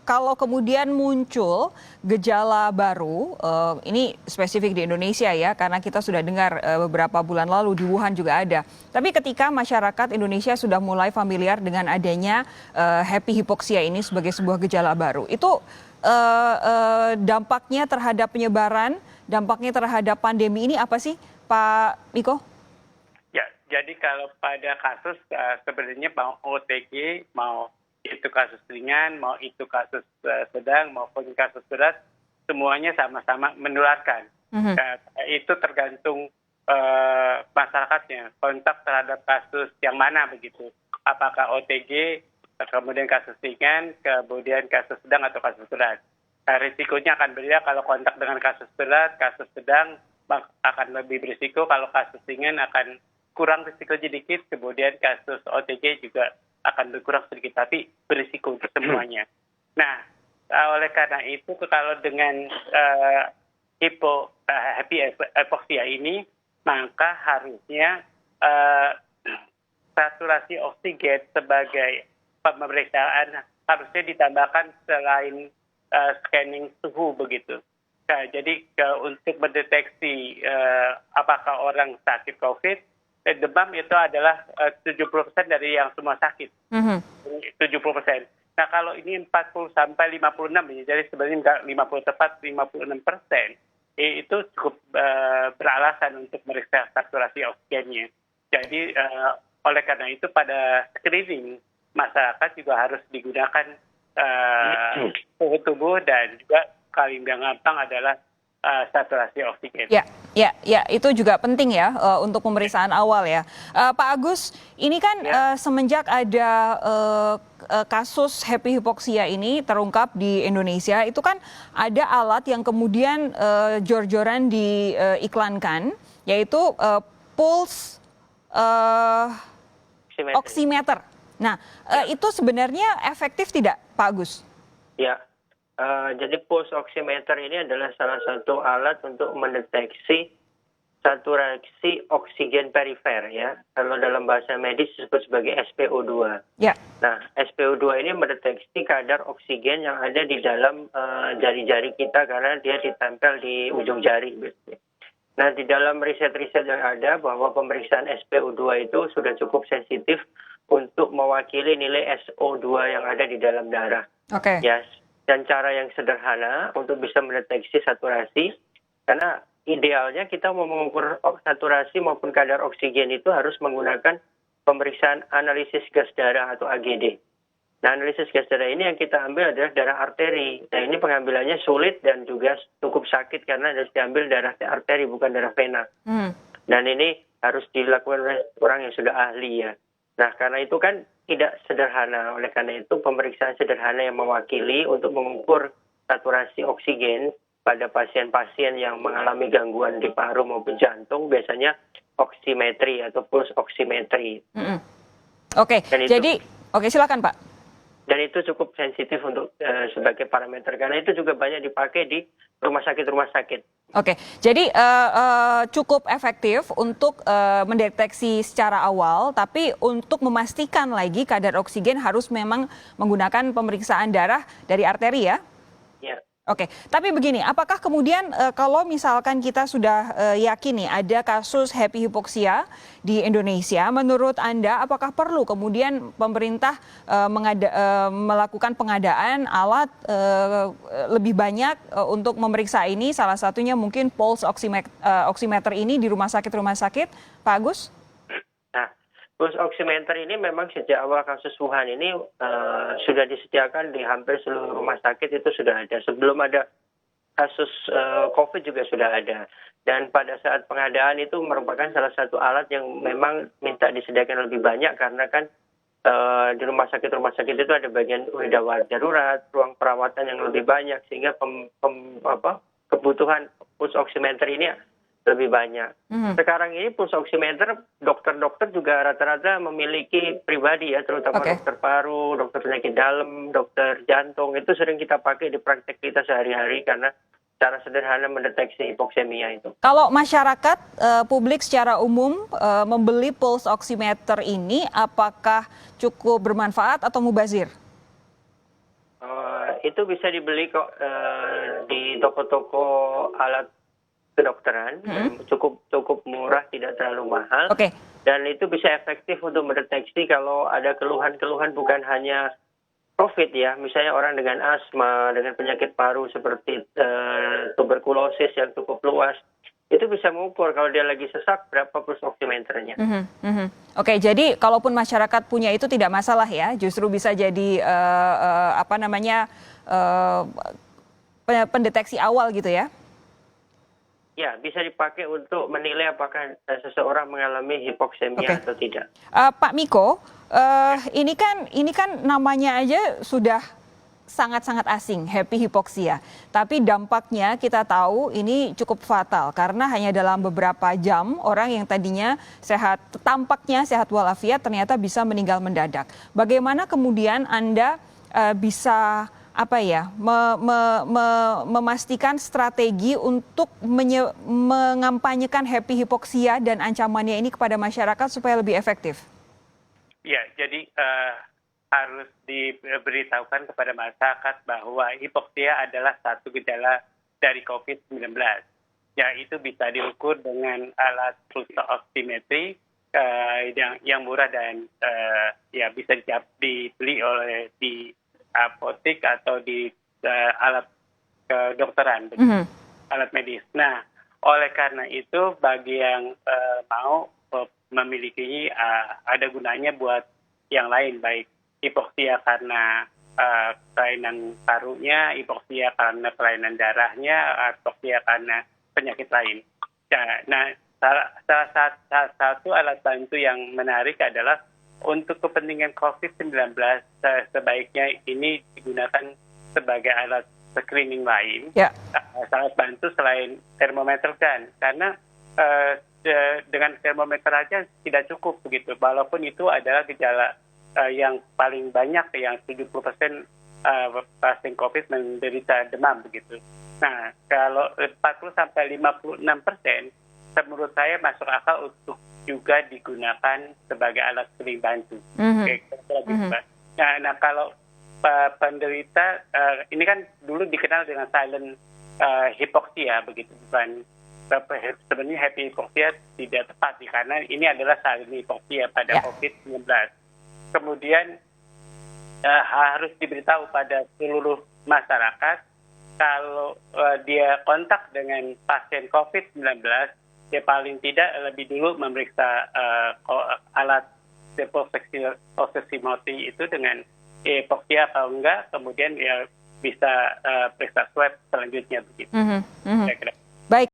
kalau kemudian muncul gejala baru, ini spesifik di Indonesia ya, karena kita sudah dengar beberapa bulan lalu di Wuhan juga ada. Tapi ketika masyarakat Indonesia sudah mulai familiar dengan adanya happy hypoxia ini sebagai sebuah gejala baru, itu dampaknya terhadap penyebaran, dampaknya terhadap pandemi ini apa sih, Pak Miko? Ya, jadi kalau pada kasus sebenarnya mau OTG, mau itu kasus ringan, mau itu kasus sedang maupun kasus berat, semuanya sama-sama menularkan. Itu tergantung masyarakatnya, kontak terhadap kasus yang mana begitu. Apakah OTG, kemudian kasus ringan, kemudian kasus sedang atau kasus berat. Risikonya akan berbeda kalau kontak dengan kasus berat, kasus sedang akan lebih berisiko, kalau kasus ringan akan kurang risiko sedikit, kemudian kasus OTG juga akan berkurang sedikit, tapi berisiko untuk semuanya. Nah, oleh karena itu, kalau dengan happy hypoxia ini, maka harusnya saturasi oksigen sebagai pemeriksaan harusnya ditambahkan selain scanning suhu begitu. Nah, jadi untuk mendeteksi apakah orang sakit COVID, demam itu adalah 70% dari yang semua sakit. 70%. Nah, kalau ini 40 sampai 56, jadi sebenarnya nggak 50 tepat, 56%, itu cukup beralasan untuk meriksa saturasi oksigennya. Jadi, oleh karena itu pada screening, masyarakat juga harus digunakan suhu tubuh dan juga paling gampang adalah saturasi oksigen. Ya, itu juga penting ya untuk pemeriksaan awal ya. Pak Agus, ini kan semenjak ada kasus happy hypoxia ini terungkap di Indonesia, itu kan ada alat yang kemudian jor-joran diiklankan, yaitu pulse oximeter. Nah, itu sebenarnya efektif tidak, Pak Agus? Ya. Jadi pulse oximeter ini adalah salah satu alat untuk mendeteksi saturasi oksigen perifer ya. Kalau dalam bahasa medis disebut sebagai SpO2. Ya. Nah, SpO2 ini mendeteksi kadar oksigen yang ada di dalam jari-jari kita karena dia ditempel di ujung jari. Nah, di dalam riset-riset yang ada bahwa pemeriksaan SpO2 itu sudah cukup sensitif untuk mewakili nilai SO2 yang ada di dalam darah. Oke. Ya. Dan cara yang sederhana untuk bisa mendeteksi saturasi, karena idealnya kita mau mengukur saturasi maupun kadar oksigen itu harus menggunakan pemeriksaan analisis gas darah atau AGD. Nah, analisis gas darah ini yang kita ambil adalah darah arteri. Nah, ini pengambilannya sulit dan juga cukup sakit karena harus diambil darah arteri bukan darah vena. Dan ini harus dilakukan oleh orang yang sudah ahli ya. Nah, karena itu kan tidak sederhana. Oleh karena itu pemeriksaan sederhana yang mewakili untuk mengukur saturasi oksigen pada pasien-pasien yang mengalami gangguan di paru maupun jantung biasanya oximetry atau pulse oximetry. Oke, jadi silakan Pak. Dan itu cukup sensitif untuk sebagai parameter karena itu juga banyak dipakai di rumah sakit. Oke, jadi cukup efektif untuk mendeteksi secara awal, tapi untuk memastikan lagi kadar oksigen harus memang menggunakan pemeriksaan darah dari arteri ya? Iya. Oke, tapi begini, apakah kemudian kalau misalkan kita sudah yakin nih ada kasus happy hypoxia di Indonesia, menurut Anda apakah perlu kemudian pemerintah melakukan pengadaan alat lebih banyak untuk memeriksa ini, salah satunya mungkin pulse oximeter ini di rumah sakit, Pak Agus? Nah, pulse oximeter ini memang sejak awal kasus Wuhan ini sudah disediakan di hampir seluruh rumah sakit itu sudah ada. Sebelum ada kasus COVID juga sudah ada. Dan pada saat pengadaan itu merupakan salah satu alat yang memang minta disediakan lebih banyak karena kan di rumah sakit itu ada bagian gawat darurat, ruang perawatan yang lebih banyak sehingga kebutuhan pulse oximeter ini lebih banyak. Sekarang ini pulse oximeter dokter-dokter juga rata-rata memiliki pribadi ya, terutama dokter paru, dokter penyakit dalam, dokter jantung itu sering kita pakai di praktek kita sehari-hari karena cara sederhana mendeteksi hipoksemia itu. Kalau masyarakat publik secara umum membeli pulse oximeter ini, apakah cukup bermanfaat atau mubazir? itu bisa dibeli kok di toko-toko alat kedokteran, cukup murah, tidak terlalu mahal. Oke. Dan itu bisa efektif untuk mendeteksi kalau ada keluhan-keluhan bukan hanya COVID ya, misalnya orang dengan asma, dengan penyakit paru seperti tuberkulosis yang cukup luas, itu bisa mengukur kalau dia lagi sesak berapa pulse oximeternya. Oke, jadi kalaupun masyarakat punya itu tidak masalah ya, justru bisa jadi pendeteksi awal gitu ya? Ya, bisa dipakai untuk menilai apakah seseorang mengalami hipoksemia atau tidak. Pak Miko, ini kan namanya aja sudah sangat-sangat asing, happy hipoksia. Tapi dampaknya kita tahu ini cukup fatal karena hanya dalam beberapa jam orang yang tadinya tampaknya sehat walafiat ternyata bisa meninggal mendadak. Bagaimana kemudian Anda bisa memastikan strategi untuk mengampanyekan happy hipoksia dan ancamannya ini kepada masyarakat supaya lebih efektif? Ya, jadi harus diberitahukan kepada masyarakat bahwa hipoksia adalah satu gejala dari COVID-19. Ya, itu bisa diukur dengan alat pulse oximetry yang murah dan ya bisa dibeli oleh di apotek atau di alat kedokteran, alat medis. Nah, oleh karena itu bagi yang mau memiliki ada gunanya buat yang lain, baik hipoksia karena kelainan parunya, hipoksia karena kelainan darahnya, hipoksia karena penyakit lain. Nah, salah satu alat bantu yang menarik adalah untuk kepentingan COVID-19 sebaiknya ini digunakan sebagai alat screening lain. Ya. Sangat bantu selain termometer kan, karena dengan termometer aja tidak cukup begitu. Walaupun itu adalah gejala yang paling banyak, yang 70% pasien COVID menderita demam begitu. Nah, kalau 40-56%, menurut saya masuk akal untuk juga digunakan sebagai alat screening bantu. Nah, kalau penderita ini kan dulu dikenal dengan silent hipoksia begitu, bukan sebenarnya happy hipoksia tidak tepat karena ini adalah silent hipoksia pada COVID-19. Kemudian harus diberitahu pada seluruh masyarakat kalau dia kontak dengan pasien COVID-19, dia paling tidak lebih dulu memeriksa alat oximetry itu dengan hipoksia atau enggak, kemudian ya bisa periksa swab selanjutnya begitu.